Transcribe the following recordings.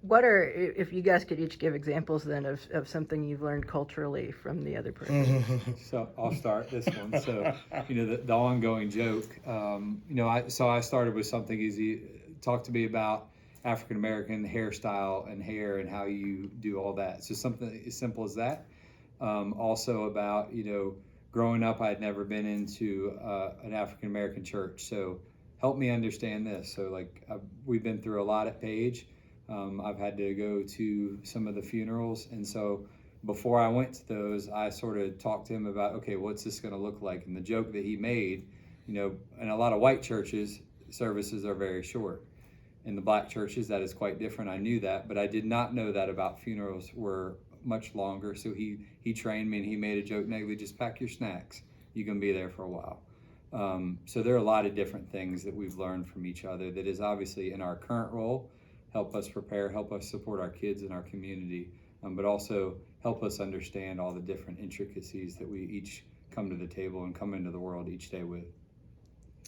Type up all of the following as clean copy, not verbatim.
what are, if you guys could each give examples then of something you've learned culturally from the other person? So I'll start this one. So, the ongoing joke, I started with something easy. Talk to me about African American hairstyle and hair and how you do all that. So something as simple as that. Also about, growing up, I had never been into an African American church. So help me understand this. So like we've been through a lot at Page. I've had to go to some of the funerals. And so before I went to those, I sort of talked to him about, okay, what's this going to look like? And the joke that he made, in a lot of white churches, services are very short. In the black churches, that is quite different. I knew that, but I did not know that about funerals were much longer. So he trained me and he made a joke, Naglee, just pack your snacks. You're going to be there for a while. So there are a lot of different things that we've learned from each other that is obviously in our current role, help us prepare, help us support our kids in our community, but also help us understand all the different intricacies that we each come to the table and come into the world each day with.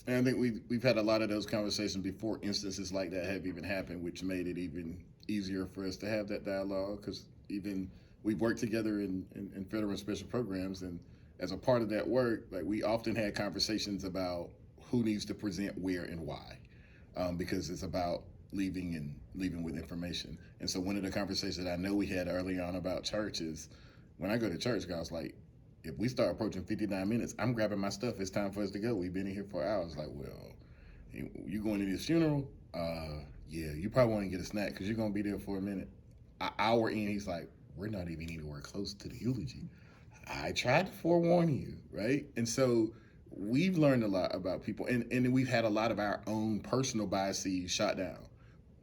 And I think we've had a lot of those conversations before instances like that have even happened, which made it even easier for us to have that dialogue because even we've worked together in federal and special programs, and as a part of that work, like we often had conversations about who needs to present where and why, because it's about leaving with information. And so one of the conversations that I know we had early on about church is when I go to church, guys, like if we start approaching 59 minutes, I'm grabbing my stuff. It's time for us to go. We've been in here for hours. Like, well, you going to this funeral? Yeah, you probably want to get a snack because you're going to be there for a minute. An hour in, he's like, we're not even anywhere close to the eulogy. I tried to forewarn you, right? And so we've learned a lot about people, and we've had a lot of our own personal biases shot down.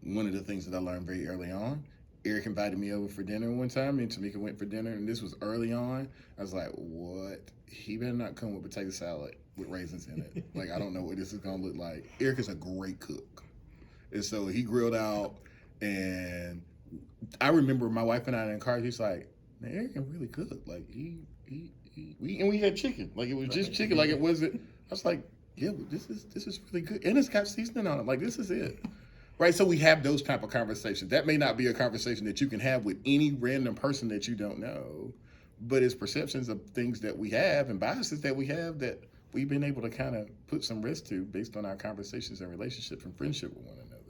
One of the things that I learned very early on, Erik invited me over for dinner one time, and Tamika went for dinner, and this was early on. I was like, what? He better not come with potato salad with raisins in it. Like, I don't know what this is going to look like. Erik is a great cook. And so he grilled out, and I remember my wife and I in the car, he's like, man, Erik can really cook. Like, we had chicken. Like, it was just chicken. Like, it wasn't, I was like, yeah, but this is really good. And it's got seasoning on it. Like, this is it. Right, so we have those type of conversations. That may not be a conversation that you can have with any random person that you don't know, but it's perceptions of things that we have and biases that we have that we've been able to kind of put some rest to based on our conversations and relationships and friendship with one another.